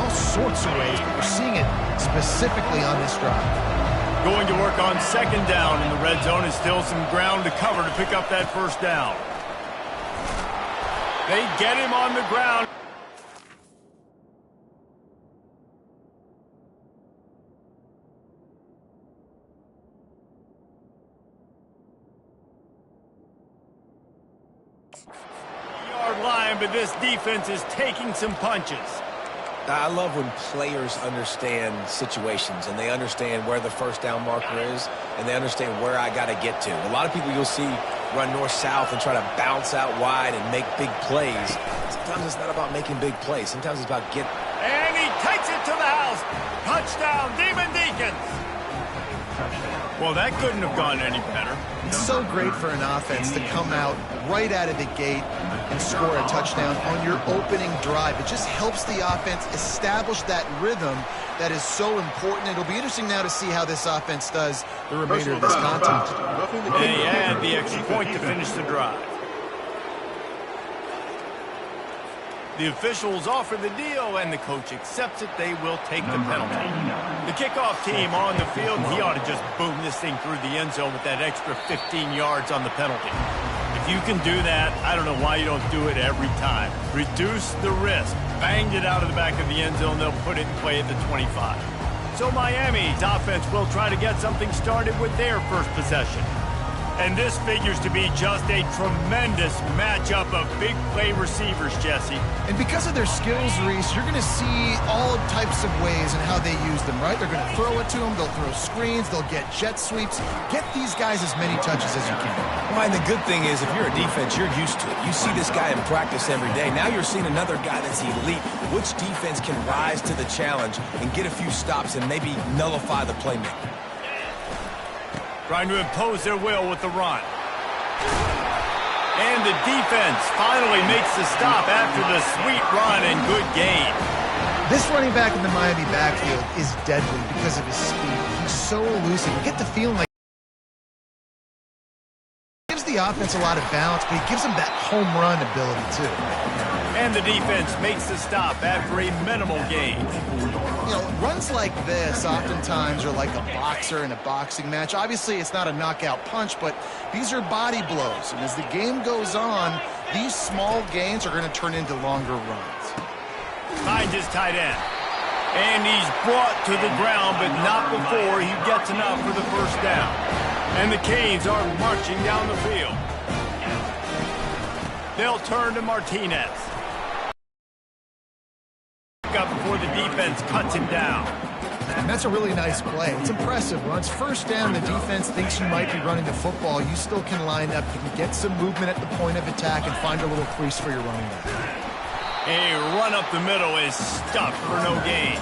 all sorts of ways, but we're seeing it specifically on this drive. Going to work on second down in the red zone, and still some ground to cover to pick up that first down. They get him on the ground. Yard line, but this defense is taking some punches. I love when players understand situations and they understand where the first down marker is and they understand where I got to get to. A lot of people you'll see run north-south and try to bounce out wide and make big plays. Sometimes it's not about making big plays. Sometimes it's about getting. And he takes it to the house. Touchdown, Demon Deacons. Well, that couldn't have gone any better. It's so great for an offense to come out right out of the gate and score a touchdown on your opening drive. It just helps the offense establish that rhythm that is so important. It'll be interesting now to see how this offense does the remainder of this contest. They add the extra point to finish the drive. The officials offer the deal, and the coach accepts it. They will take the penalty. The kickoff team on the field, he ought to just boom this thing through the end zone with that extra 15 yards on the penalty. If you can do that, I don't know why you don't do it every time. Reduce the risk. Banged it out of the back of the end zone. They'll put it in play at the 25. So Miami's offense will try to get something started with their first possession. And this figures to be just a tremendous matchup of big play receivers, Jesse. And because of their skills, Reese, you're going to see all types of ways and how they use them, right? They're going to throw it to them. They'll throw screens. They'll get jet sweeps. Get these guys as many touches as you can. Well, and the good thing is, if you're a defense, you're used to it. You see this guy in practice every day. Now you're seeing another guy that's elite. Which defense can rise to the challenge and get a few stops and maybe nullify the playmaker? Trying to impose their will with the run. And the defense finally makes the stop after the sweet run and good gain. This running back in the Miami backfield is deadly because of his speed. He's so elusive. You get the feeling like he gives the offense a lot of balance, but he gives them that home run ability too. And the defense makes the stop after a minimal gain. You know, runs like this oftentimes are like a boxer in a boxing match. Obviously, it's not a knockout punch, but these are body blows. And as the game goes on, these small gains are going to turn into longer runs. Finds his tight end. And he's brought to the ground, but not before he gets enough for the first down. And the Canes are marching down the field. They'll turn to Martinez. Up before the defense cuts him down. And that's a really nice play. It's impressive. When it's first down, the defense thinks you might be running the football. You still can line up. You can get some movement at the point of attack and find a little crease for your running back. A run up the middle is stuffed for no gain.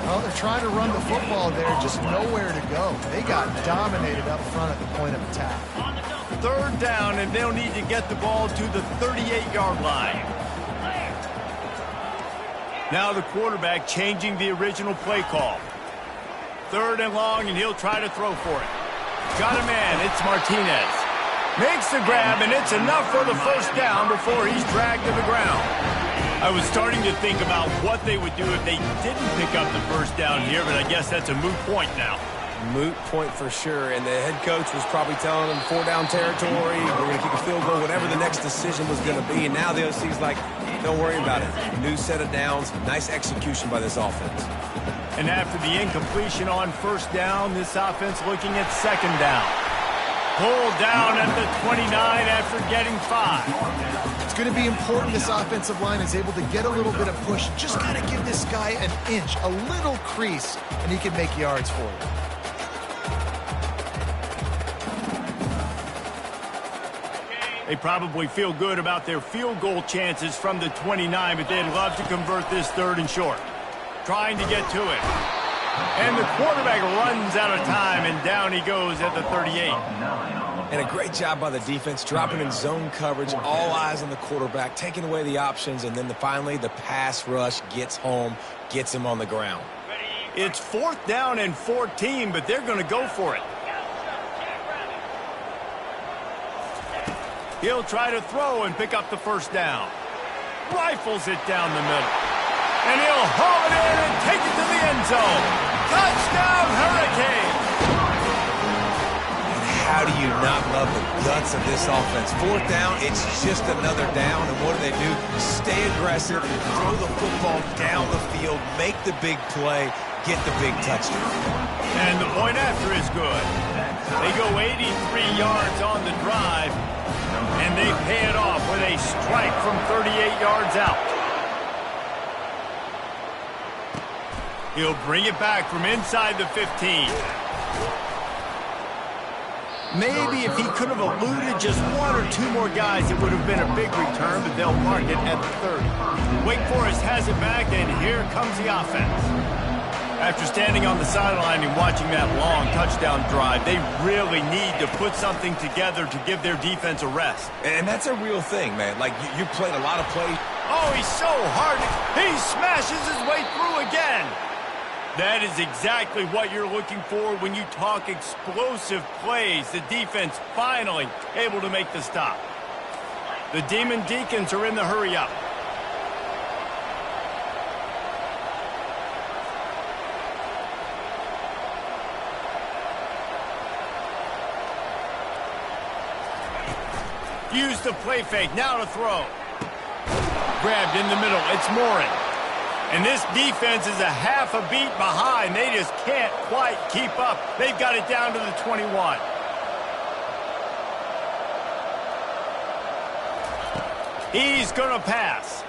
Well, they're trying to run the football there, just nowhere to go. They got dominated up front at the point of attack. Third down, and they'll need to get the ball to the 38-yard line. Now the quarterback changing the original play call. Third and long, and he'll try to throw for it. Got a man, it's Martinez. Makes the grab, and it's enough for the first down before he's dragged to the ground. I was starting to think about what they would do if they didn't pick up the first down here, but I guess that's a moot point now. Moot point for sure, and the head coach was probably telling them 4-down territory, we're going to kick a field goal, whatever the next decision was going to be, and now the OC's like, don't worry about it. New set of downs, nice execution by this offense. And after the incompletion on first down, this offense looking at second down. Pulled down at the 29 after getting 5. It's going to be important this offensive line is able to get a little bit of push. Just got to give this guy an inch, a little crease, and he can make yards for you. They probably feel good about their field goal chances from the 29, but they'd love to convert this third and short. Trying to get to it. And the quarterback runs out of time, and down he goes at the 38. And a great job by the defense, dropping in zone coverage, all eyes on the quarterback, taking away the options, and then finally the pass rush gets home, gets him on the ground. It's fourth down and 14, but they're going to go for it. He'll try to throw and pick up the first down. Rifles it down the middle. And he'll haul it in and take it to the end zone. Touchdown, Hurricane! And how do you not love the guts of this offense? Fourth down, it's just another down. And what do? Stay aggressive, throw the football down the field, make the big play, get the big touchdown. And the point after is good. They go 83 yards on the drive, and they pay it off with a strike from 38 yards out. He'll bring it back from inside the 15. Maybe if he could have eluded just one or two more guys, it would have been a big return, but they'll mark it at the 30. Wake Forest has it back, and here comes the offense. After standing on the sideline and watching that long touchdown drive, they really need to put something together to give their defense a rest. And that's a real thing, man. Like, you played a lot of plays. Oh, he's so hard. He smashes his way through again. That is exactly what you're looking for when you talk explosive plays. The defense finally able to make the stop. The Demon Deacons are in the hurry-up. Use the play fake, now to throw. Grabbed in the middle, it's Morin. And this defense is a half a beat behind. They just can't quite keep up. They've got it down to the 21. He's going to pass.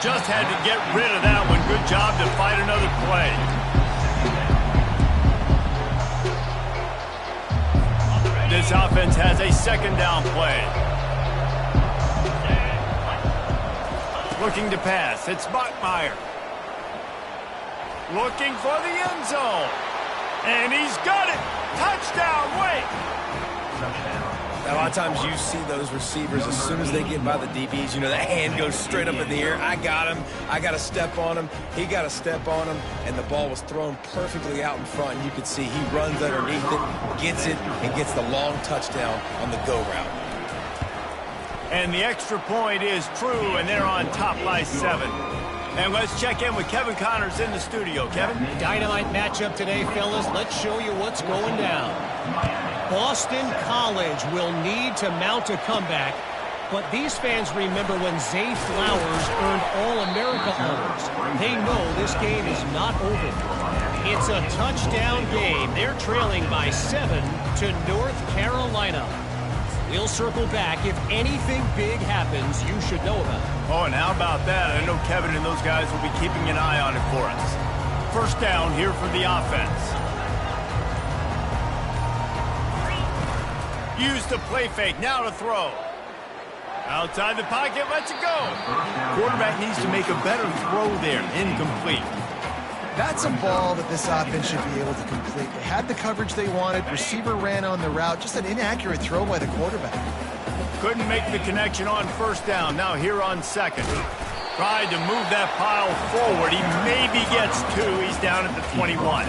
Just had to get rid of that one. Good job to fight another play. This offense has a second down play. Looking to pass. It's Bachmeier. Looking for the end zone. And he's got it. Touchdown, Wake. A lot of times you see those receivers, as soon as they get by the DBs, you know, that hand goes straight up in the air. I got him. I got to step on him. He got to step on him. And the ball was thrown perfectly out in front. And you could see he runs underneath it, gets it, and gets the long touchdown on the go route. And the extra point is true, and they're on top by 7. And let's check in with Kevin Connors in the studio. Kevin? Dynamite matchup today, fellas. Let's show you what's going down. Boston College will need to mount a comeback, but these fans remember when Zay Flowers earned All-America honors. They know this game is not over. It's a touchdown game. They're trailing by 7 to North Carolina. We'll circle back. If anything big happens, you should know about it. Oh, and how about that? I know Kevin and those guys will be keeping an eye on it for us. First down here for the offense. Use the play fake. Now to throw. Outside the pocket, lets it go. Quarterback needs to make a better throw there. Incomplete. That's a ball that this offense should be able to complete. They had the coverage they wanted. Receiver ran on the route. Just an inaccurate throw by the quarterback. Couldn't make the connection on first down. Now here on second. Tried to move that pile forward. He maybe gets 2. He's down at the 21.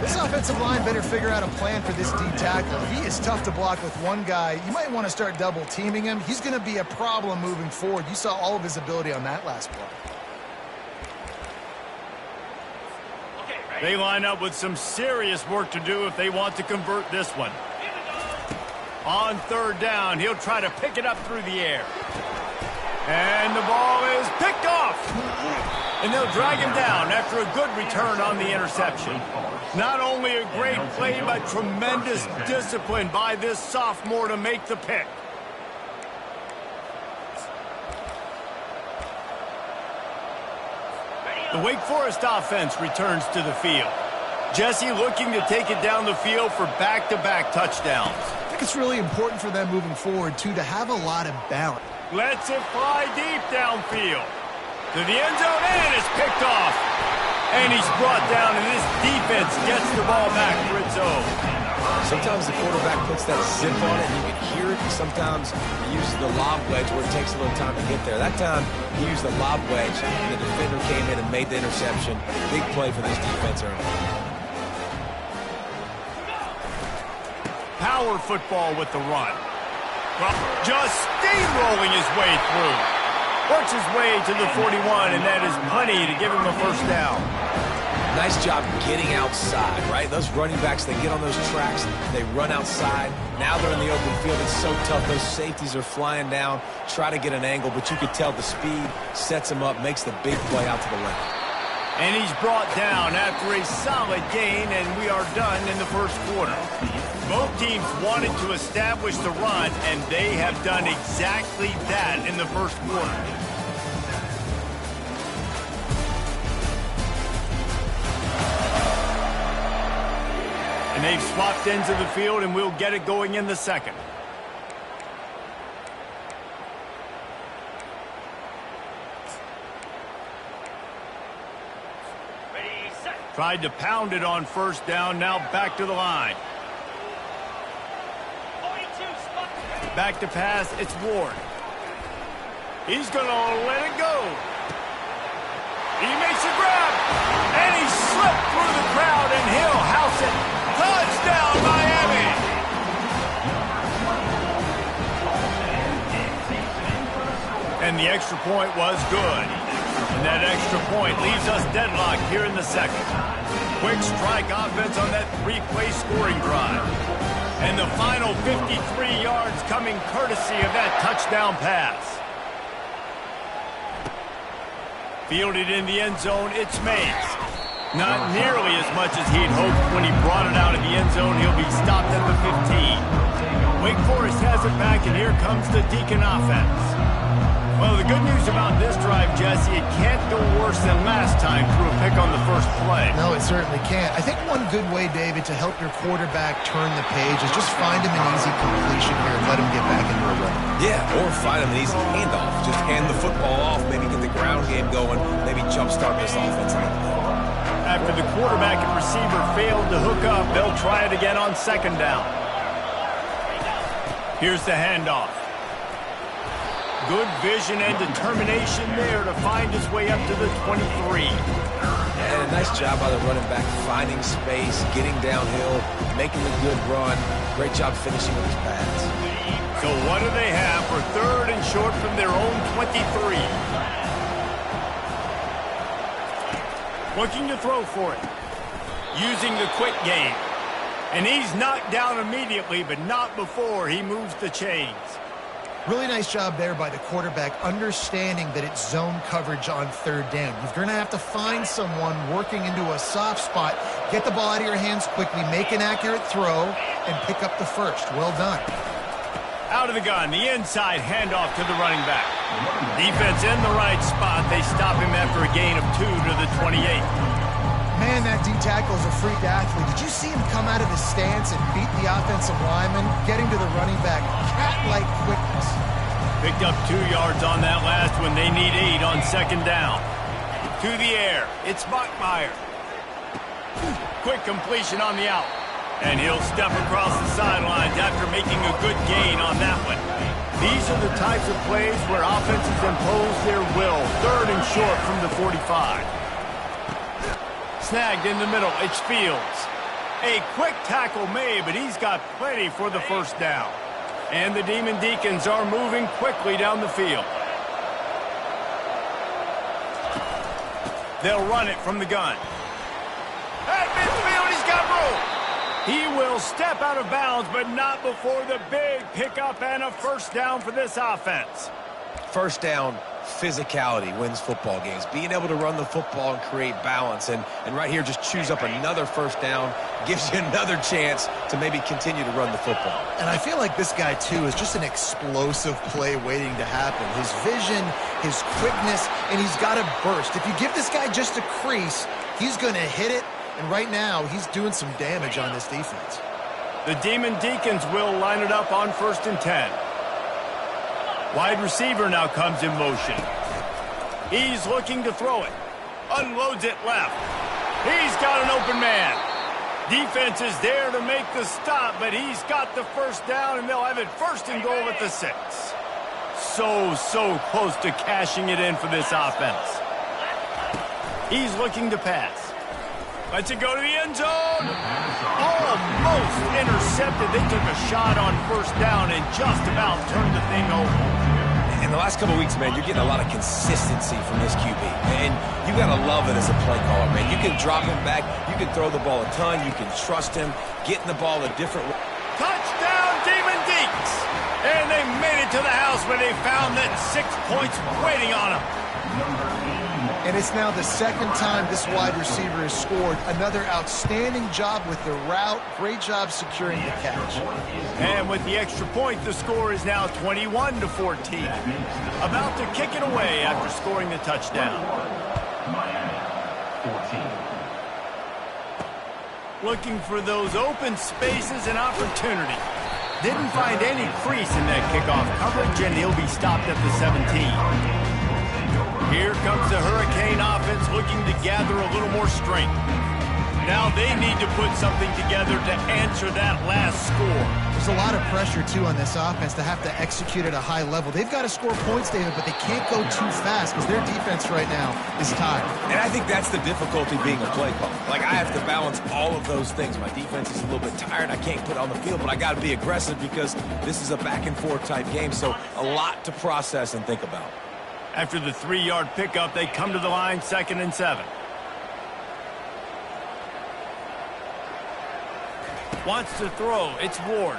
This offensive line better figure out a plan for this D tackle. He is tough to block with one guy. You might want to start double teaming him. He's going to be a problem moving forward. You saw all of his ability on that last play. They line up with some serious work to do if they want to convert this one. On third down, he'll try to pick it up through the air. And the ball is picked off. And they'll drag him down after a good return on the interception. Not only a great play, but tremendous discipline by this sophomore to make the pick. The Wake Forest offense returns to the field. Jesse looking to take it down the field for back-to-back touchdowns. I think it's really important for them moving forward, too, to have a lot of balance. Lets it fly deep downfield. To the end zone, and it's picked off. And he's brought down, and this defense gets the ball back for its own. Sometimes the quarterback puts that zip on it, and you can hear it. Sometimes he uses the lob wedge where it takes a little time to get there. That time, he used the lob wedge, and the defender came in and made the interception. Big play for this defense early. Power football with the run. Just steamrolling his way through. Works his way to the 41, and that is plenty to give him a first down. Nice job getting outside, right? Those running backs, they get on those tracks, they run outside. Now they're in the open field. It's so tough. Those safeties are flying down, try to get an angle, but you could tell the speed sets him up, makes the big play out to the left. And he's brought down after a solid gain, and we are done in the first quarter. Both teams wanted to establish the run, and they have done exactly that in the first quarter. And they've swapped ends of the field, and we'll get it going in the second. Tried to pound it on first down, now back to the line. Back to pass, it's Ward. He's going to let it go. He makes a grab, and he slipped through the crowd, and he'll house it. Touchdown, Miami! And the extra point was good. And that extra point leaves us deadlocked here in the second. Quick strike offense on that three-play scoring drive. And the final 53 yards coming courtesy of that touchdown pass. Fielded in the end zone, it's Mays. Not nearly as much as he'd hoped when he brought it out of the end zone. He'll be stopped at the 15. Wake Forest has it back, and here comes the Deacon offense. Well, the good news about this drive, Jesse, it can't go worse than last time through a pick on the first play. No, it certainly can't. I think one good way, David, to help your quarterback turn the page is just find him an easy completion here and let him get back into a run. Yeah, or find him an easy handoff. Just hand the football off, maybe get the ground game going, maybe jumpstart this offense a little bit. After the quarterback and receiver failed to hook up, they'll try it again on second down. Here's the handoff. Good vision and determination there to find his way up to the 23. And a nice job by the running back, finding space, getting downhill, making a good run. Great job finishing with his pass. So what do they have for third and short from their own 23? Looking to throw for it. Using the quick game. And he's knocked down immediately, but not before he moves the chains. Really nice job there by the quarterback, understanding that it's zone coverage on third down. You're going to have to find someone working into a soft spot, get the ball out of your hands quickly, make an accurate throw, and pick up the first. Well done. Out of the gun, the inside handoff to the running back. Defense in the right spot. They stop him after a gain of 2 to the 28. Man, that D-tackle is a freak athlete. Did you see him come out of his stance and beat the offensive lineman, getting to the running back? Cat-like quickness. Picked up 2 yards on that last one. They need 8 on second down. To the air. It's Bachmeier. Quick completion on the out. And he'll step across the sidelines after making a good gain on that one. These are the types of plays where offenses impose their will. Third and short from the 45. Snagged in the middle, it's Fields. A quick tackle made, but he's got plenty for the first down. And the Demon Deacons are moving quickly down the field. They'll run it from the gun. At midfield, he's got room. He will step out of bounds, but not before the big pickup and a first down for this offense. First down, physicality wins football games. Being able to run the football and create balance. And right here, just choose up another first down, gives you another chance to maybe continue to run the football. And I feel like this guy, too, is just an explosive play waiting to happen. His vision, his quickness, and he's got a burst. If you give this guy just a crease, he's going to hit it. And right now, he's doing some damage on this defense. The Demon Deacons will line it up on 1st and 10. Wide receiver now comes in motion. He's looking to throw it. Unloads it left. He's got an open man. Defense is there to make the stop, but he's got the first down, and they'll have it 1st and goal at the 6. So close to cashing it in for this offense. He's looking to pass. Lets it go to the end zone. Almost intercepted. They took a shot on 1st down and just about turned the thing over. And the last couple of weeks, man, you're getting a lot of consistency from this QB. And you got to love it as a play caller, man. You can drop him back. You can throw the ball a ton. You can trust him, getting the ball a different way. Touchdown, Demon Deeks! And they made it to the house where they found that 6 points waiting on them. And it's now the second time this wide receiver has scored. Another outstanding job with the route. Great job securing the catch. And with the extra point, the score is now 21-14. About to kick it away after scoring the touchdown. Looking for those open spaces and opportunity. Didn't find any crease in that kickoff coverage, and he'll be stopped at the 17. Here comes the Hurricane offense looking to gather a little more strength. Now they need to put something together to answer that last score. There's a lot of pressure, too, on this offense to have to execute at a high level. They've got to score points, David, but they can't go too fast because their defense right now is tired. And I think that's the difficulty being a play caller. Like, I have to balance all of those things. My defense is a little bit tired. I can't put it on the field, but I got to be aggressive because this is a back-and-forth type game, so a lot to process and think about. After the 3-yard pickup, they come to the line, 2nd and 7. Wants to throw. It's Ward.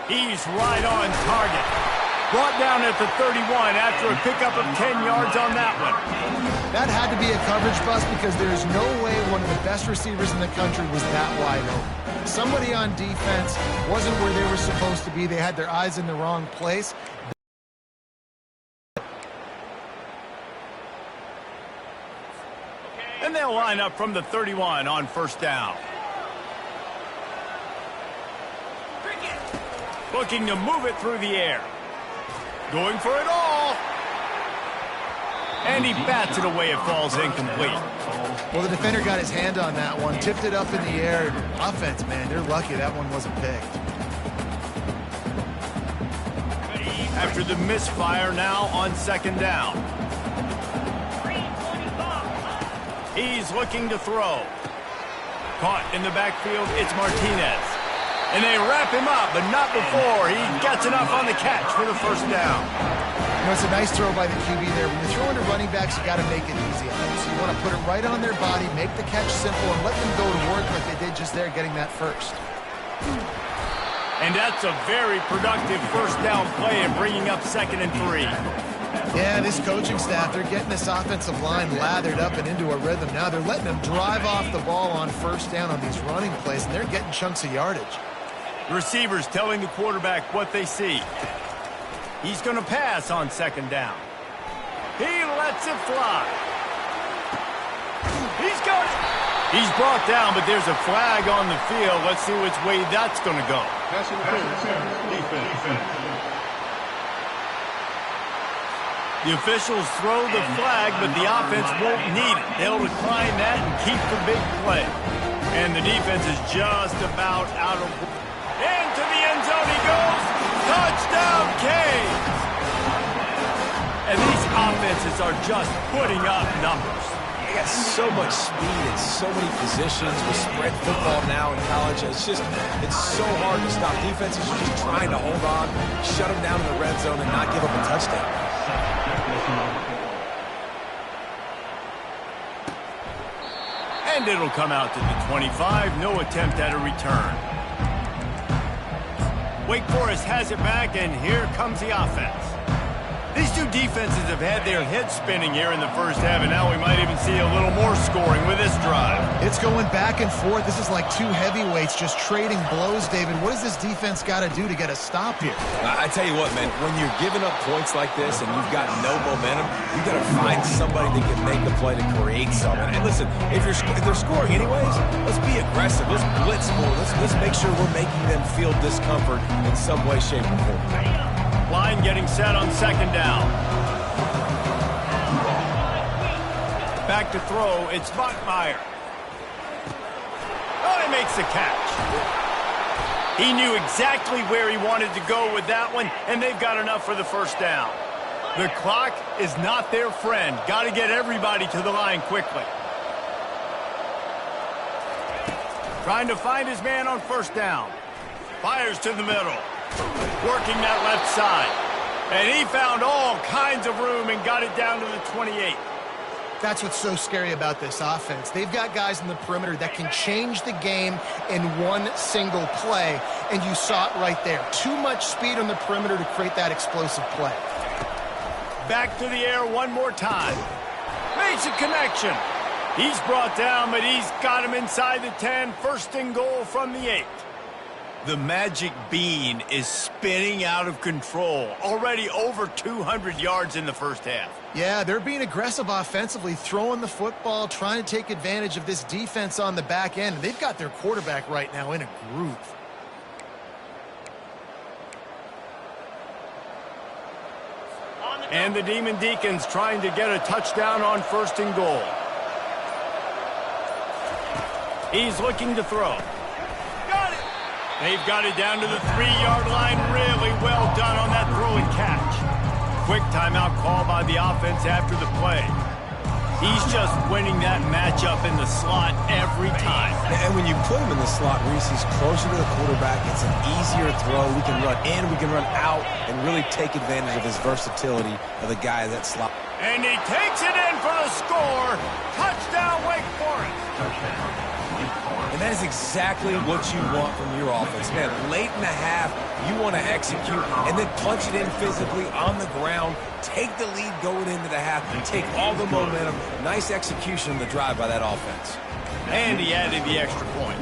He's right on target. Brought down at the 31 after a pickup of 10 yards on that one. That had to be a coverage bust because there is no way one of the best receivers in the country was that wide open. Somebody on defense wasn't where they were supposed to be. They had their eyes in the wrong place. And they'll line up from the 31 on 1st down. Looking to move it through the air. Going for it all. And he bats it away. It falls incomplete. Well, the defender got his hand on that one, tipped it up in the air. Offense, man, they're lucky that one wasn't picked. After the misfire, now on 2nd down. He's looking to throw. Caught in the backfield, it's Martinez. And they wrap him up, but not before he gets enough on the catch for the 1st down. You know, it's a nice throw by the QB there. When you're throwing to running backs, you got to make it easy on them. So you want to put it right on their body, make the catch simple, and let them go to work like they did just there, getting that first. And that's a very productive 1st down play and bringing up 2nd and 3. Yeah, this coaching staff, they're getting this offensive line lathered up and into a rhythm. Now they're letting them drive off the ball on 1st down on these running plays, and they're getting chunks of yardage. The receivers telling the quarterback what they see. He's going to pass on 2nd down. He lets it fly. He's got it. He's brought down, but there's a flag on the field. Let's see which way that's going to go. The officials throw the flag, but the offense won't need it. They'll decline that and keep the big play. And the defense is just about out of... Into the end zone he goes. Touchdown, Canes! And these offenses are just putting up numbers. They got so much speed and so many positions with spread football now in college. It's so hard to stop. Defenses are just trying to hold on, shut them down in the red zone, and not give up a touchdown. And it'll come out to the 25. No attempt at a return. Wake Forest has it back, and here comes the offense. These two defenses have had their heads spinning here in the 1st half, and now we might even see a little more scoring with this drive. It's going back and forth. This is like two heavyweights just trading blows, David. What does this defense got to do to get a stop here? I tell you what, man, when you're giving up points like this and you've got no momentum, you've got to find somebody that can make a play to create something. And listen, if they're scoring anyways, let's be aggressive. Let's blitz more. Let's make sure we're making them feel discomfort in some way, shape, or form. Line getting set on 2nd down. Back to throw, it's Bachmeier. Oh, he makes the catch. He knew exactly where he wanted to go with that one, and they've got enough for the 1st down. The clock is not their friend. Got to get everybody to the line quickly. Trying to find his man on 1st down. Fires to the middle. Working that left side. And he found all kinds of room and got it down to the 28. That's what's so scary about this offense. They've got guys in the perimeter that can change the game in one single play, and you saw it right there. Too much speed on the perimeter to create that explosive play. Back to the air one more time. Makes a connection. He's brought down, but he's got him inside the 10. First and goal from the 8. The magic bean is spinning out of control. Already over 200 yards in the first half. Yeah, they're being aggressive offensively, throwing the football, trying to take advantage of this defense on the back end. They've got their quarterback right now in a groove. And the Demon Deacons trying to get a touchdown on first and goal. He's looking to throw. Got it! They've got it down to the 3-yard line. Really well done on that throw and catch. Quick timeout call by the offense after the play. He's just winning that matchup in the slot every time. And when you put him in the slot, Reese, he's closer to the quarterback. It's an easier throw. We can run in, we can run out, and really take advantage of his versatility of the guy that slot. And he takes it in for the score. Touchdown, Wake Forest. And that is exactly what you want from your offense. Man, late in the half, you want to execute and then punch it in physically on the ground, take the lead going into the half, and take all the momentum. Nice execution on the drive by that offense. And he added the extra point.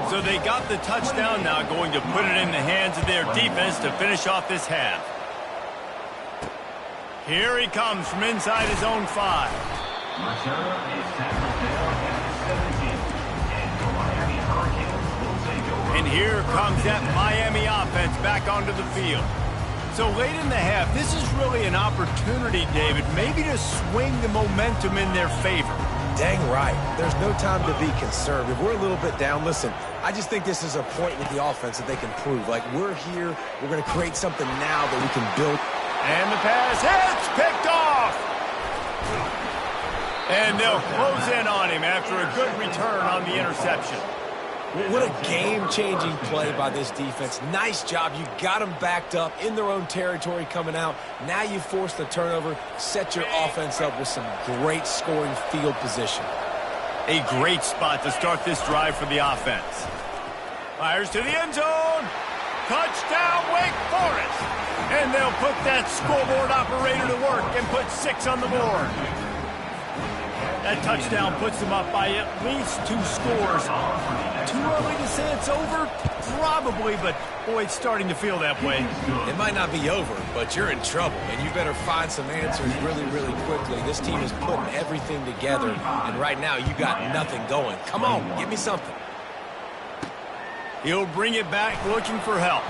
So they got the touchdown, now going to put it in the hands of their defense to finish off this half. Here he comes from inside his own 5. And here comes that Miami offense back onto the field. So late in the half, this is really an opportunity, David, maybe to swing the momentum in their favor. Dang right. There's no time to be concerned. If we're a little bit down, listen, I just think this is a point with the offense that they can prove. Like, we're here, we're going to create something now that we can build. And the pass hits, picked off. And they'll close in on him after a good return on the interception. What a game-changing play by this defense. Nice job. You got them backed up in their own territory coming out. Now you force the turnover, set your offense up with some great scoring field position. A great spot to start this drive for the offense. Fires to the end zone. Touchdown, Wake Forest. And they'll put that scoreboard operator to work and put 6 on the board. That touchdown puts them up by at least 2 scores. Too early to say it's over? Probably, but boy, it's starting to feel that way. It might not be over, but you're in trouble, and you better find some answers really, really quickly. This team is putting everything together, and right now you got nothing going. Come on, give me something. He'll bring it back looking for help.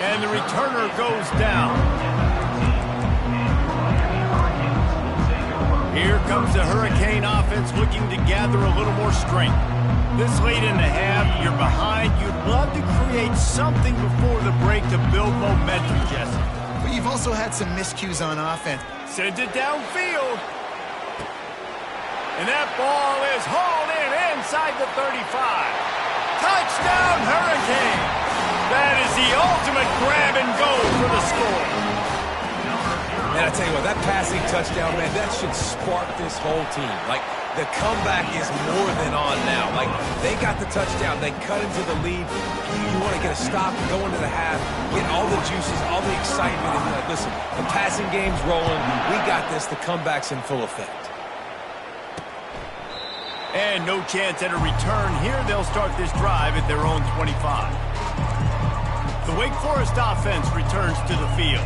And the returner goes down. Here comes the Hurricane offense looking to gather a little more strength. This late in the half, you're behind. You'd love to create something before the break to build momentum, Jesse. But you've also had some miscues on offense. Sends it downfield. And that ball is hauled in inside the 35. Touchdown, Hurricane. That is the ultimate grab and go for the score. And I tell you what, that passing touchdown, man, that should spark this whole team. Like, the comeback is more than on now. Like, they got the touchdown. They cut into the lead. You want to get a stop, go into the half, get all the juices, all the excitement, and be like, listen, the passing game's rolling. We got this. The comeback's in full effect. And no chance at a return here. They'll start this drive at their own 25. The Wake Forest offense returns to the field.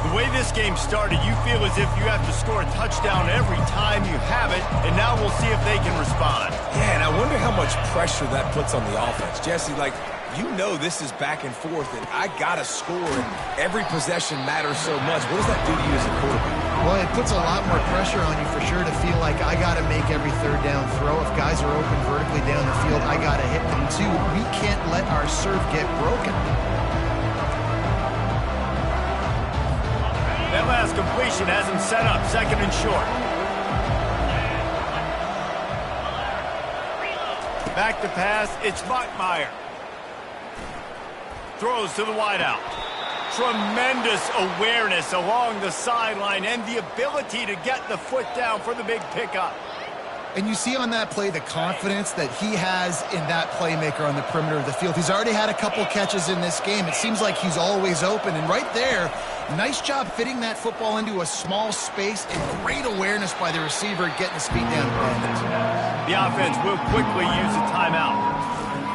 The way this game started, you feel as if you have to score a touchdown every time you have it, and now we'll see if they can respond. Yeah, and I wonder how much pressure that puts on the offense. Jesse, like, you know this is back and forth, and I got to score, and every possession matters so much. What does that do to you as a quarterback? Well, it puts a lot more pressure on you for sure to feel like I got to make every third down throw. If guys are open vertically down the field, I got to hit them too. We can't let our serve get broken. That last completion has him set up, second and short. Back to pass, it's Bachmeier. Throws to the wideout. Tremendous awareness along the sideline and the ability to get the foot down for the big pickup. And you see on that play the confidence that he has in that playmaker on the perimeter of the field. He's already had a couple catches in this game. It seems like he's always open. And right there, nice job fitting that football into a small space and great awareness by the receiver getting his feet down and it. The offense will quickly use a timeout.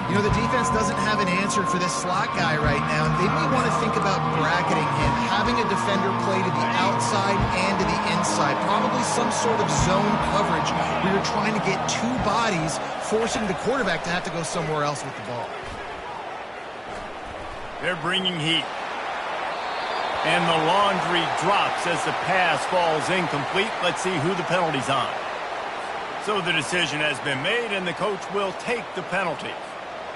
You know, the defense doesn't have an answer for this slot guy right now. They may want to think about bracketing him, having a defender play to the outside and to the inside. Probably some sort of zone coverage where you're trying to get two bodies, forcing the quarterback to have to go somewhere else with the ball. They're bringing heat. And the laundry drops as the pass falls incomplete. Let's see who the penalty's on. So the decision has been made, and the coach will take the penalty.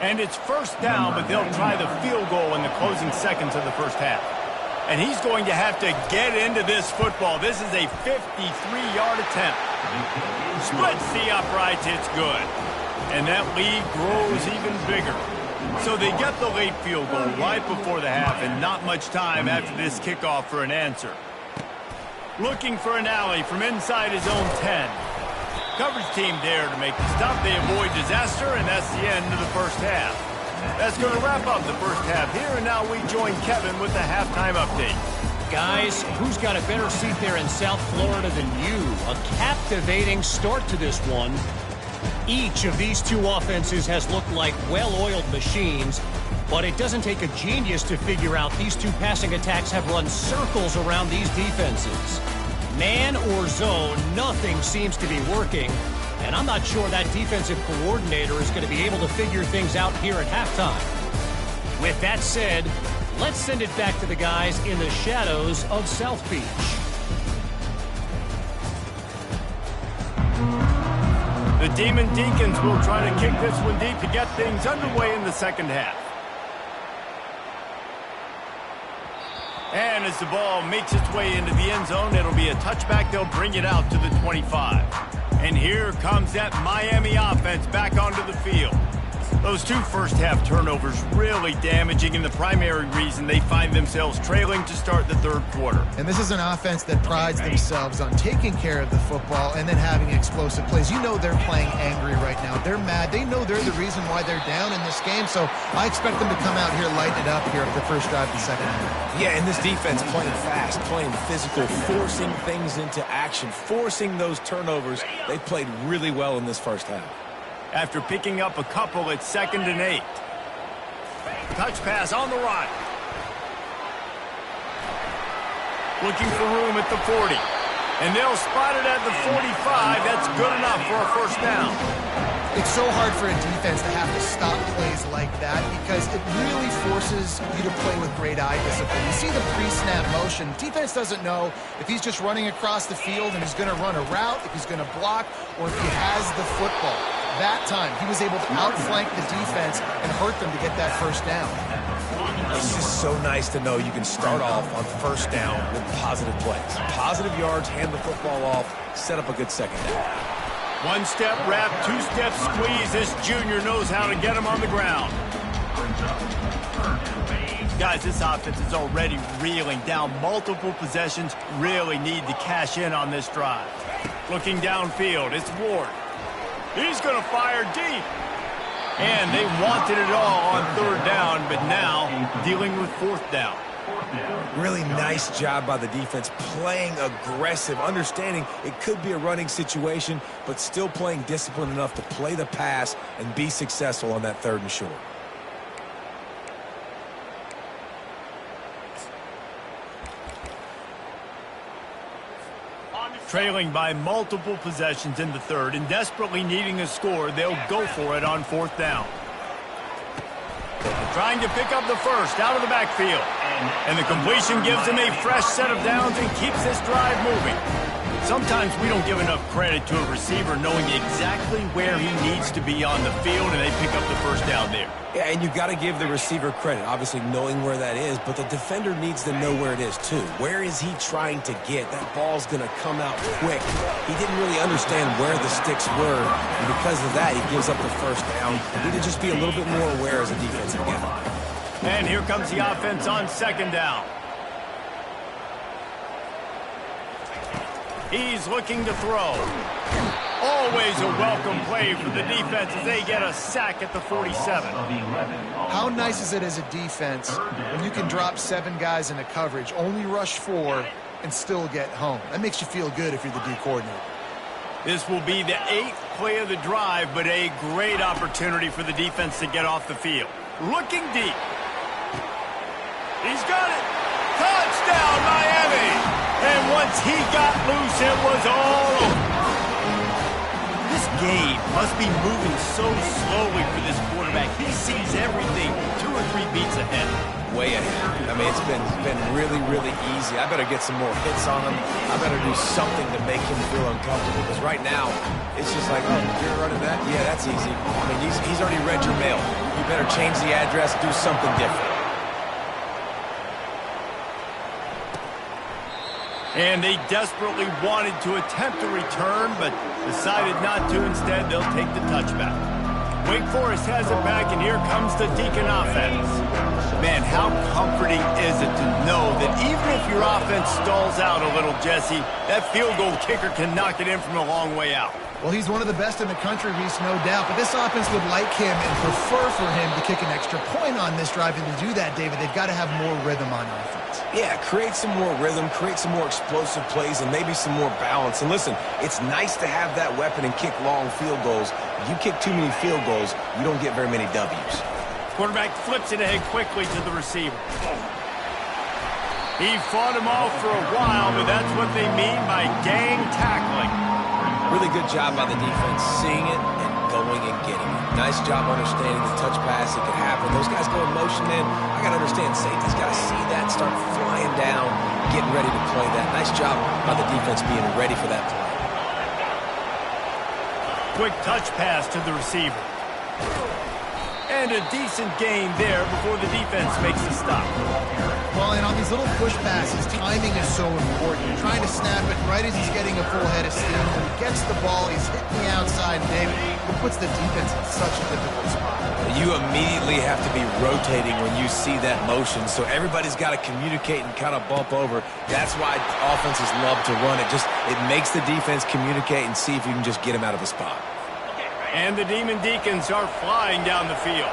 And it's first down, but they'll try the field goal in the closing seconds of the first half. And he's going to have to get into this football. This is a 53-yard attempt. Splits the uprights, it's good. And that lead grows even bigger. So they get the late field goal right before the half, and not much time after this kickoff for an answer. Looking for an alley from inside his own 10. Coverage team there to make the stop. They avoid disaster, and that's the end of the first half. That's going to wrap up the first half here, and now we join Kevin with the halftime update. Guys, who's got a better seat there in South Florida than you? A captivating start to this one. Each of these two offenses has looked like well-oiled machines, but it doesn't take a genius to figure out these two passing attacks have run circles around these defenses. Man or zone, nothing seems to be working, and I'm not sure that defensive coordinator is going to be able to figure things out here at halftime. With that said, let's send it back to the guys in the shadows of South Beach. The Demon Deacons will try to kick this one deep to get things underway in the second half. And as the ball makes its way into the end zone, it'll be a touchback. They'll bring it out to the 25. And here comes that Miami offense back onto the field. Those two first-half turnovers really damaging, and the primary reason they find themselves trailing to start the third quarter. And this is an offense that prides themselves on taking care of the football and then having explosive plays. You know they're playing angry right now. They're mad. They know they're the reason why they're down in this game, so I expect them to come out here, lighten it up here at the first drive of the second half. Yeah, and this defense playing fast, playing physical, forcing things into action, forcing those turnovers. They played really well in this first half. After picking up a couple at 2nd and 8. Touch pass on the right. Looking for room at the 40. And they'll spot it at the 45. That's good enough for a first down. It's so hard for a defense to have to stop plays like that because it really forces you to play with great eye discipline. You see the pre-snap motion. Defense doesn't know if he's just running across the field and he's going to run a route, if he's going to block, or if he has the football. That time, he was able to outflank the defense and hurt them to get that first down. It's just so nice to know you can start off on first down with positive plays. Positive yards, hand the football off, set up a good second down. One-step wrap, two-step squeeze. This junior knows how to get him on the ground. Guys, this offense is already reeling down multiple possessions. Really need to cash in on this drive. Looking downfield, it's Ward. He's going to fire deep. And they wanted it all on third down, but now dealing with fourth down. Really nice job by the defense, playing aggressive, understanding it could be a running situation, but still playing disciplined enough to play the pass and be successful on that 3rd and short. Trailing by multiple possessions in the third and desperately needing a score, they'll go for it on fourth down. Trying to pick up the first out of the backfield. And the completion gives them a fresh set of downs and keeps this drive moving. Sometimes we don't give enough credit to a receiver knowing exactly where he needs to be on the field, and they pick up the first down there. Yeah, and you've got to give the receiver credit, obviously knowing where that is, but the defender needs to know where it is too. Where is he trying to get? That ball's going to come out quick. He didn't really understand where the sticks were, and because of that, he gives up the first down. We need to just be a little bit more aware as a defensive guy. And here comes the offense on second down. He's looking to throw. Always a welcome play for the defense as they get a sack at the 47. How nice is it as a defense when you can drop 7 guys into coverage, only rush 4, and still get home? That makes you feel good if you're the D coordinator. This will be the 8th play of the drive, but a great opportunity for the defense to get off the field. Looking deep. He's got it. Touchdown, Miami. And once he got loose, it was all over. This game must be moving so slowly for this quarterback. He sees everything 2 or 3 beats ahead. Way ahead. I mean, it's been really, really easy. I better get some more hits on him. I better do something to make him feel uncomfortable. Because right now, it's just like, oh, you're running that? Yeah, that's easy. I mean, he's already read your mail. You better change the address, do something different. And they desperately wanted to attempt a return, but decided not to. Instead, they'll take the touchback. Wake Forest has it back, and here comes the Deacon offense. Man, how comforting is it to know that even if your offense stalls out a little, Jesse, that field goal kicker can knock it in from a long way out. Well, he's one of the best in the country, Reese, no doubt. But this offense would like him and prefer for him to kick an extra point on this drive. And to do that, David, they've got to have more rhythm on offense. Yeah, create some more rhythm, create some more explosive plays, and maybe some more balance. And listen, it's nice to have that weapon and kick long field goals. You kick too many field goals, you don't get very many W's. Quarterback flips it ahead quickly to the receiver. He fought him off for a while, but that's what they mean by gang tackling. Really good job by the defense, seeing it and going and getting it. Nice job understanding the touch pass. It could happen. Those guys go in motion, man. I got to understand, safety's got to see that, start flying down, getting ready to play that. Nice job by the defense being ready for that play. Quick touch pass to the receiver. And a decent gain there before the defense makes the stop. Well, and on these little push passes, timing is so important. You're trying to snap it right as he's getting a full head of steam. When he gets the ball, he's hitting the outside, David. It puts the defense in such a difficult spot. You immediately have to be rotating when you see that motion, so everybody's got to communicate and kind of bump over. That's why offenses love to run it. It makes the defense communicate and see if you can just get him out of the spot. And the Demon Deacons are flying down the field.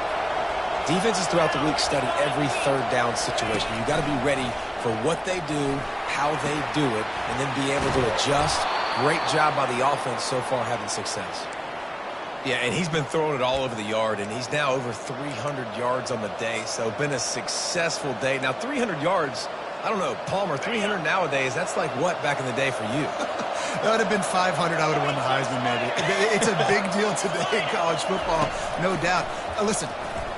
Defenses throughout the week study every third down situation. You got to be ready for what they do, how they do it, and then be able to adjust. Great job by the offense so far having success. Yeah, and he's been throwing it all over the yard, and he's now over 300 yards on the day, so been a successful day. Now, 300 yards, I don't know, Palmer, 300 nowadays, that's like what back in the day for you? That would have been 500. I would have won the Heisman, maybe. It's a big deal today in college football, no doubt. Listen,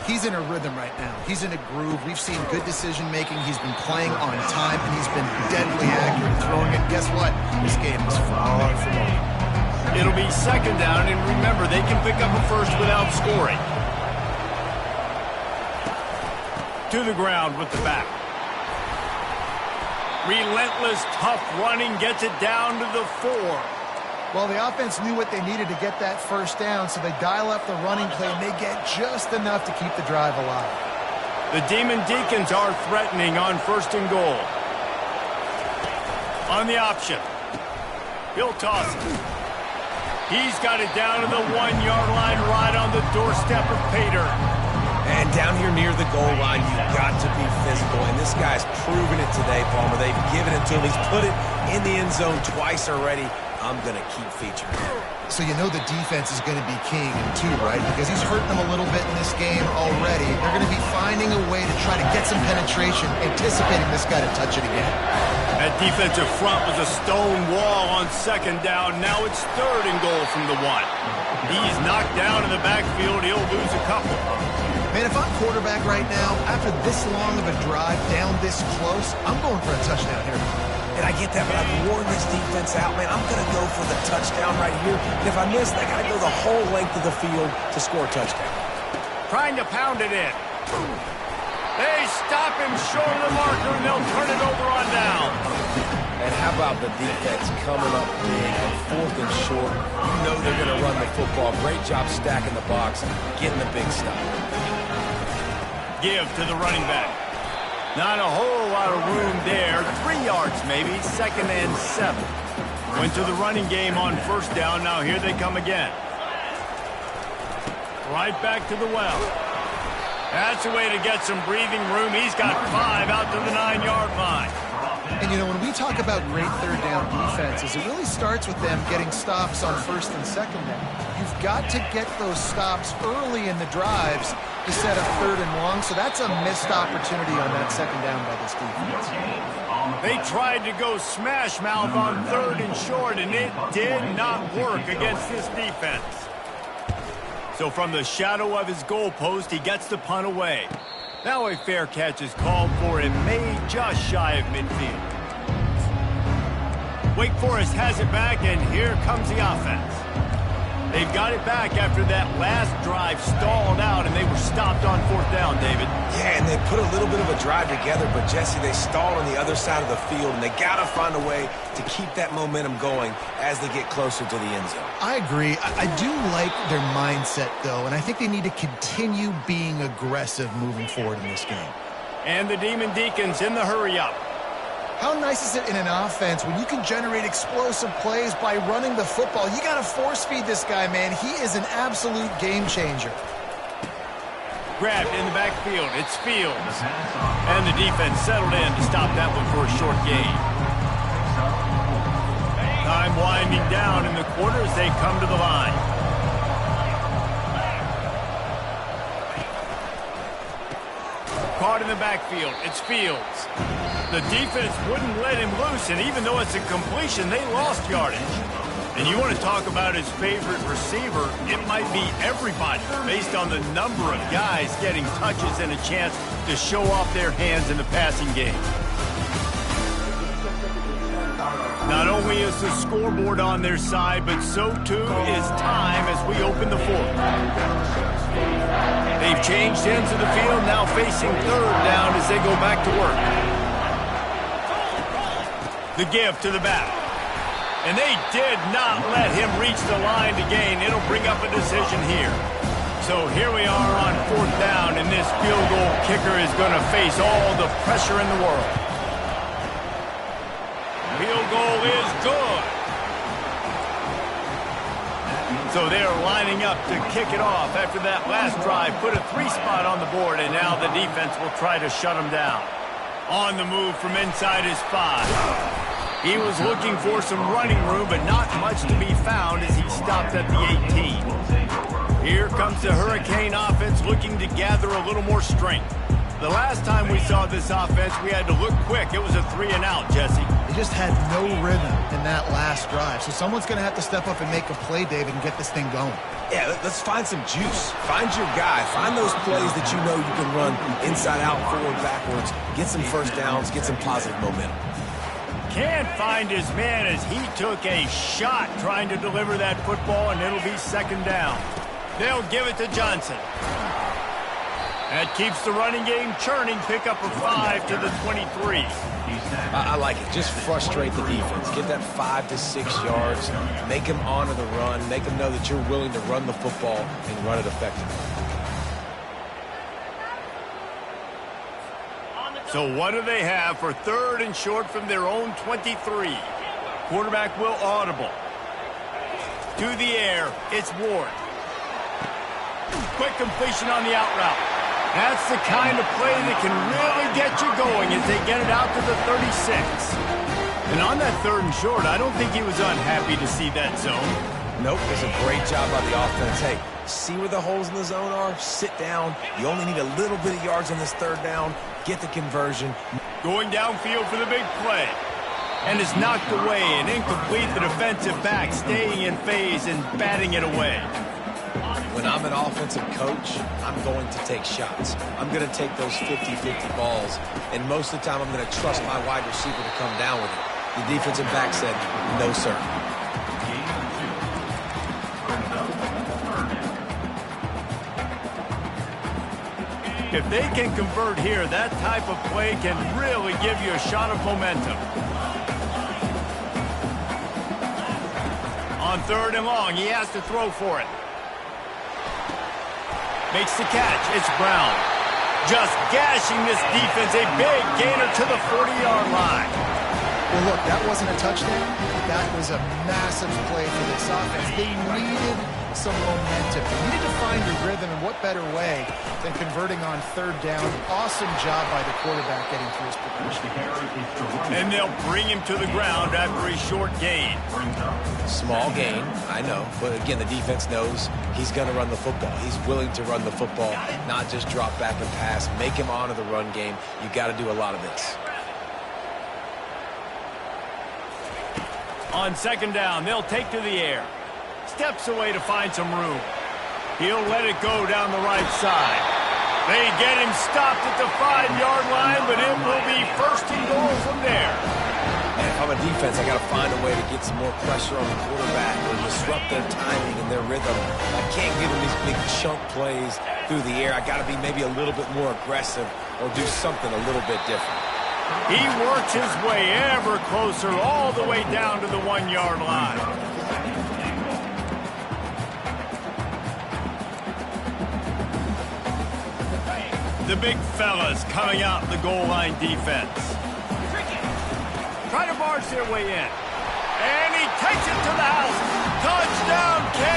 he's in a rhythm right now. He's in a groove. We've seen good decision-making. He's been playing on time, and he's been deadly accurate throwing it. Guess what? This game is far from over. It'll be second down, and remember, they can pick up a first without scoring. To the ground with the back. Relentless, tough running gets it down to the 4. Well, the offense knew what they needed to get that first down, so they dial up the running play, and they get just enough to keep the drive alive. The Demon Deacons are threatening on first and goal. On the option. He'll toss it. He's got it down to the 1-yard line right on the doorstep of Pater. And down here near the goal line, you've got to be physical. And this guy's proven it today, Palmer. They've given it to him. He's put it in the end zone twice already. I'm going to keep featuring him. So you know the defense is going to be king in 2, right? Because he's hurting them a little bit in this game already. They're going to be finding a way to try to get some penetration, anticipating this guy to touch it again. That defensive front was a stone wall on second down. Now it's third and goal from the 1. He's knocked down in the backfield. He'll lose a couple. Man, if I'm quarterback right now, after this long of a drive down this close, I'm going for a touchdown here. And I get that, but I've worn this defense out, man. I'm going to go for the touchdown right here. And if I miss, I got to go the whole length of the field to score a touchdown. Trying to pound it in. They stop him short of the marker, and they'll turn it over on down. And how about the defense coming up big on fourth and short? You know they're going to run the football. Great job stacking the box, getting the big stop. Give to the running back. Not a whole lot of room there. 3 yards maybe. 2nd and 7. Went to the running game on 1st down. Now here they come again. Right back to the well. That's a way to get some breathing room. He's got 5 out to the 9-yard line. And, you know, when we talk about great third down defenses, it really starts with them getting stops on 1st and 2nd down. You've got to get those stops early in the drives to set up 3rd and long, so that's a missed opportunity on that 2nd down by this defense. They tried to go smash mouth on 3rd and short, and it did not work against this defense. So from the shadow of his goalpost, he gets the punt away. Now a fair catch is called for and made just shy of midfield. Wake Forest has it back, and here comes the offense. They've got it back after that last drive stalled out, and they were stopped on 4th down, David. Yeah, and they put a little bit of a drive together, but, Jesse, they stalled on the other side of the field, and they got to find a way to keep that momentum going as they get closer to the end zone. I agree. I do like their mindset, though, and I think they need to continue being aggressive moving forward in this game. And the Demon Deacons in the hurry-up. How nice is it in an offense when you can generate explosive plays by running the football? You got to force-feed this guy, man. He is an absolute game changer. Grabbed in the backfield. It's Fields. And the defense settled in to stop that one for a short gain. Time winding down in the quarter as they come to the line. Caught in the backfield. It's Fields. The defense wouldn't let him loose, and even though it's a completion, they lost yardage. And you want to talk about his favorite receiver, it might be everybody based on the number of guys getting touches and a chance to show off their hands in the passing game. Not only is the scoreboard on their side, but so too is time as we open the 4th. They've changed ends of the field, now facing 3rd down as they go back to work. The give to the back. And they did not let him reach the line to gain. It'll bring up a decision here. So here we are on 4th down, and this field goal kicker is going to face all the pressure in the world. Field goal is good. So they're lining up to kick it off after that last drive. Put a 3-spot on the board, and now the defense will try to shut them down. On the move from inside his 5. He was looking for some running room, but not much to be found as he stopped at the 18. Here comes the Hurricane offense looking to gather a little more strength. The last time we saw this offense, we had to look quick. It was a 3-and-out, Jesse. They just had no rhythm in that last drive. So someone's going to have to step up and make a play, David, and get this thing going. Yeah, let's find some juice. Find your guy. Find those plays that you know you can run inside out, forward, backwards. Get some 1st downs. Get some positive momentum. Can't find his man as he took a shot trying to deliver that football, and it'll be 2nd down. They'll give it to Johnson. That keeps the running game churning. Pick up a 5 to the 23. I like it. Just frustrate the defense. Get that 5 to 6 yards. Make them honor the run. Make them know that you're willing to run the football and run it effectively. So what do they have for 3rd and short from their own 23? Quarterback will audible. To the air, it's Ward. Quick completion on the out route. That's the kind of play that can really get you going as they get it out to the 36. And on that 3rd and short, I don't think he was unhappy to see that zone. Nope, it's a great job by the offense. Hey, see where the holes in the zone are, sit down. You only need a little bit of yards on this 3rd down. Get the conversion. Going downfield for the big play. And it's knocked away and incomplete. The defensive back staying in phase and batting it away. When I'm an offensive coach, I'm going to take shots. I'm going to take those 50-50 balls. And most of the time, I'm going to trust my wide receiver to come down with it. The defensive back said, no, sir. If they can convert here, that type of play can really give you a shot of momentum. On 3rd and long, he has to throw for it. Makes the catch. It's Brown. Just gashing this defense, a big gainer to the 40-yard line. Well, look, that wasn't a touchdown. That was a massive play for this offense. They needed some momentum. They needed to find a rhythm, and what better way than converting on third down. Awesome job by the quarterback getting through his progression. And they'll bring him to the ground after a short gain. Small gain, I know. But again, the defense knows he's going to run the football. He's willing to run the football, not just drop back and pass. Make him honor the run game. You got to do a lot of this. On second down, they'll take to the air. Steps away to find some room. He'll let it go down the right side. They get him stopped at the 5-yard line, but it will be first and goal from there. And if I'm a defense, I got to find a way to get some more pressure on the quarterback or disrupt their timing and their rhythm. I can't give them these big chunk plays through the air. I got to be maybe a little bit more aggressive or do something a little bit different. He works his way ever closer all the way down to the 1-yard line. The big fellas coming out in the goal line defense. Try to barge their way in. And he takes it to the house. Touchdown, K.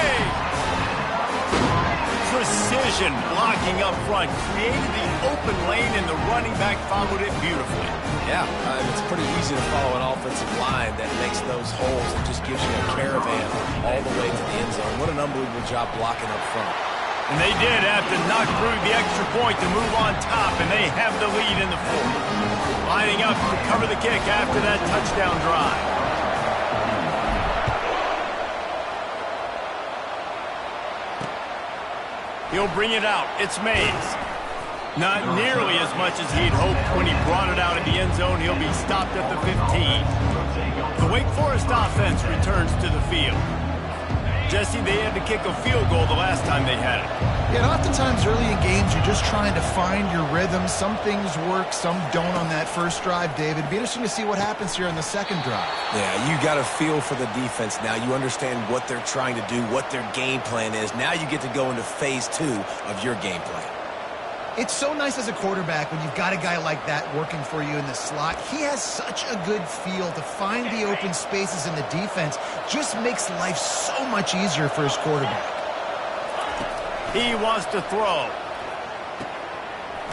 Precision blocking up front created the open lane, and the running back followed it beautifully. Yeah, it's pretty easy to follow an offensive line that makes those holes and just gives you a caravan all the way to the end zone. What an unbelievable job blocking up front. And they did have to knock through the extra point to move on top, and they have the lead in the fourth. Lining up to cover the kick after that touchdown drive. He'll bring it out. It's Mays. Not nearly as much as he'd hoped when he brought it out of the end zone. He'll be stopped at the 15. The Wake Forest offense returns to the field. Jesse, they had to kick a field goal the last time they had it. Yeah, and oftentimes early in games, you're just trying to find your rhythm. Some things work, some don't on that first drive, David. It'd be interesting to see what happens here in the second drive. Yeah, you got a feel for the defense now. You understand what they're trying to do, what their game plan is. Now you get to go into phase 2 of your game plan. It's so nice as a quarterback when you've got a guy like that working for you in the slot. He has such a good feel to find the open spaces in the defense. Just makes life so much easier for his quarterback. He wants to throw.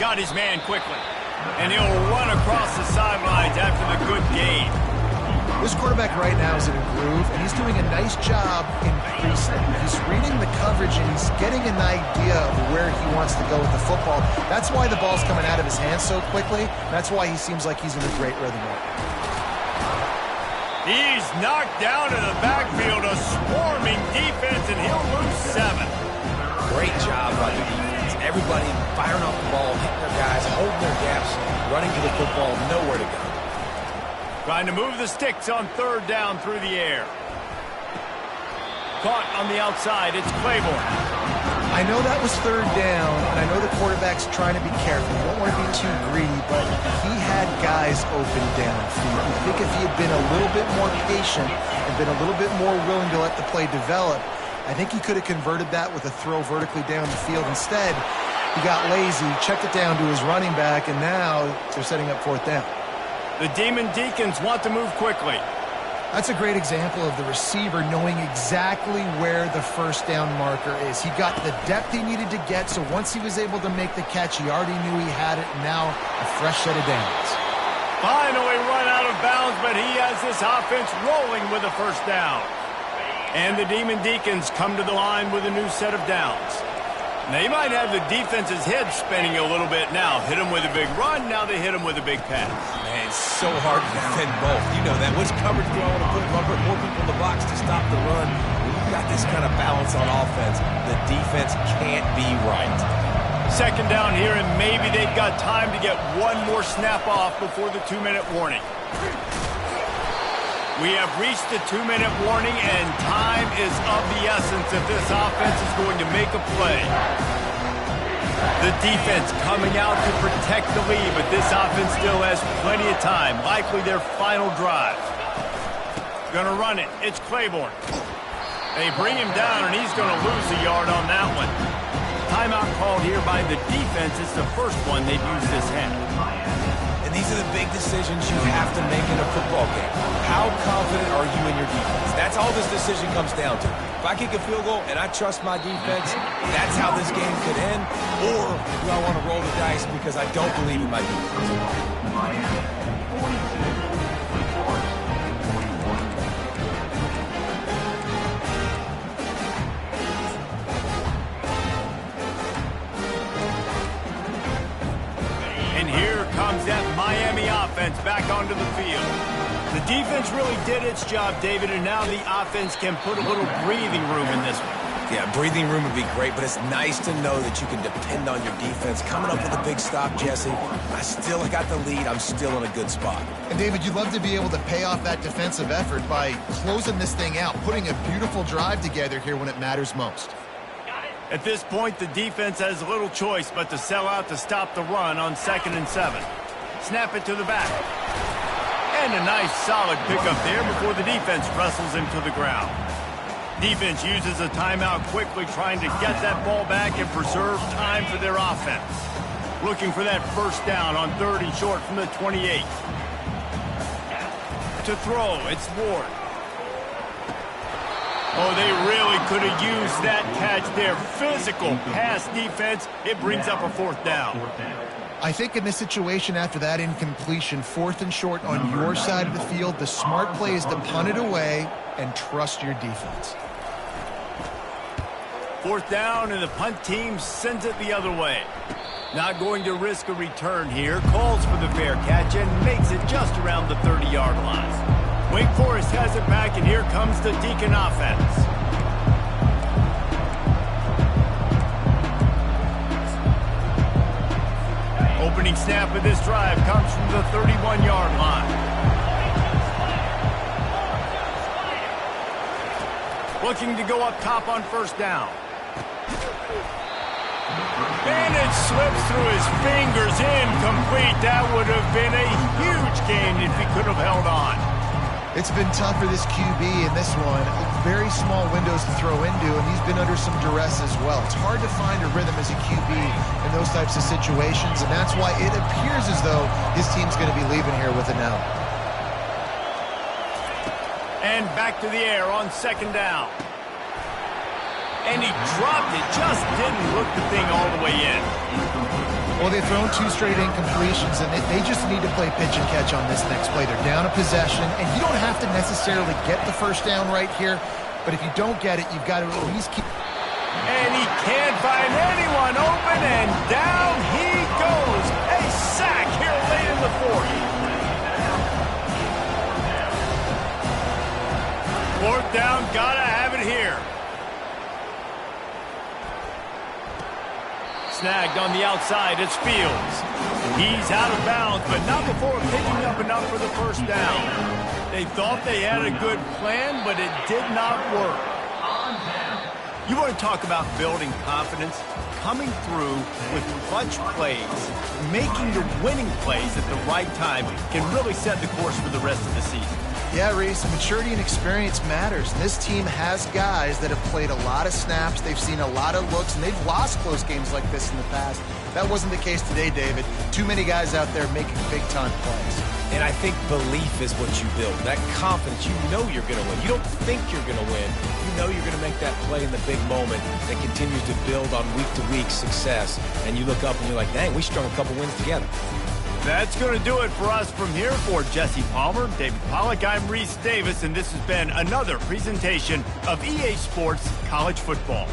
Got his man quickly. And he'll run across the sidelines after the good gain. This quarterback right now is in a groove, and he's doing a nice job in pre-snap. He's reading the coverage, and he's getting an idea of where he wants to go with the football. That's why the ball's coming out of his hands so quickly. That's why he seems like he's in a great rhythm right now. He's knocked down in the backfield, a swarming defense, and he'll lose 7. Great job by the defense. Everybody firing off the ball, hitting their guys, holding their gaps, running to the football, nowhere to go. Trying to move the sticks on third down through the air. Caught on the outside, it's Claiborne. I know that was third down, and I know the quarterback's trying to be careful. You don't want to be too greedy, but he had guys open downfield. I think if he had been a little bit more patient and been a little bit more willing to let the play develop, I think he could have converted that with a throw vertically down the field. Instead, he got lazy, checked it down to his running back, and now they're setting up fourth down. The Demon Deacons want to move quickly. That's a great example of the receiver knowing exactly where the first down marker is. He got the depth he needed to get, so once he was able to make the catch, he already knew he had it, and now a fresh set of downs. Finally run out of bounds, but he has this offense rolling with a first down. And the Demon Deacons come to the line with a new set of downs. They might have the defense's head spinning a little bit now. Hit them with a big run, now they hit them with a big pass. Man, it's so hard to defend both. You know that. Which coverage do I want to put? Do I put more people in the box to stop the run? When you've got this kind of balance on offense, the defense can't be right. Second down here, and maybe they've got time to get one more snap off before the 2-minute warning. We have reached the 2-minute warning, and time is of the essence if this offense is going to make a play. The defense coming out to protect the lead, but this offense still has plenty of time, likely their final drive. Gonna run it. It's Claiborne. They bring him down, and he's gonna lose a yard on that one. Timeout called here by the defense. It's the first one they've used this half. And these are the big decisions you have to make in a football game. How confident are you in your defense? That's all this decision comes down to. If I kick a field goal and I trust my defense, that's how this game could end. Or do I want to roll the dice because I don't believe in my defense? That Miami offense back onto the field. The defense really did its job, David, and now the offense can put a little breathing room in this one. Yeah, breathing room would be great, but it's nice to know that you can depend on your defense. Coming up with a big stop, Jesse. I still got the lead. I'm still in a good spot. And, David, you'd love to be able to pay off that defensive effort by closing this thing out, putting a beautiful drive together here when it matters most. At this point, the defense has little choice but to sell out to stop the run on 2nd and 7. Snap it to the back. And a nice solid pickup there before the defense wrestles him to the ground. Defense uses a timeout quickly, trying to get that ball back and preserve time for their offense. Looking for that first down on 3rd and short from the 28. To throw, it's Ward. Oh, they really could have used that catch there. Physical pass defense. It brings up a 4th down. I think in this situation after that incompletion, 4th and short on your side of the field, the smart play is to punt it away and trust your defense. 4th down, and the punt team sends it the other way. Not going to risk a return here. Calls for the fair catch and makes it just around the 30-yard line. Wake Forest has it back, and here comes the Deacon offense. Opening snap of this drive comes from the 31-yard line. Looking to go up top on 1st down. And it slips through his fingers, incomplete. That would have been a huge gain if he could have held on. It's been tough for this QB in this one. Very small windows to throw into, and he's been under some duress as well. It's hard to find a rhythm as a QB in those types of situations, and that's why it appears as though his team's going to be leaving here with an out. And back to the air on 2nd down. And he dropped it, just didn't look the thing all the way in. Well, they've thrown 2 straight incompletions, and they just need to play pitch and catch on this next play. They're down a possession, and you don't have to necessarily get the 1st down right here, but if you don't get it, you've got to at least keep... And he can't find anyone open, and down he goes. A sack here late in the 4th. 4th down, gotta have it here. Snagged on the outside, it's Fields. He's out of bounds, but not before picking up enough for the 1st down. They thought they had a good plan, but it did not work. You want to talk about building confidence? Coming through with clutch plays, making the winning plays at the right time can really set the course for the rest of the season. Yeah, Reese, maturity and experience matters. This team has guys that have played a lot of snaps. They've seen a lot of looks, and they've lost close games like this in the past. That wasn't the case today, David. Too many guys out there making big-time plays. And I think belief is what you build. That confidence, you know you're going to win. You don't think you're going to win. You know you're going to make that play in the big moment that continues to build on week-to-week success. And you look up and you're like, dang, we strung a couple wins together. That's going to do it for us from here. For Jesse Palmer, David Pollack, I'm Reese Davis, and this has been another presentation of EA Sports College Football.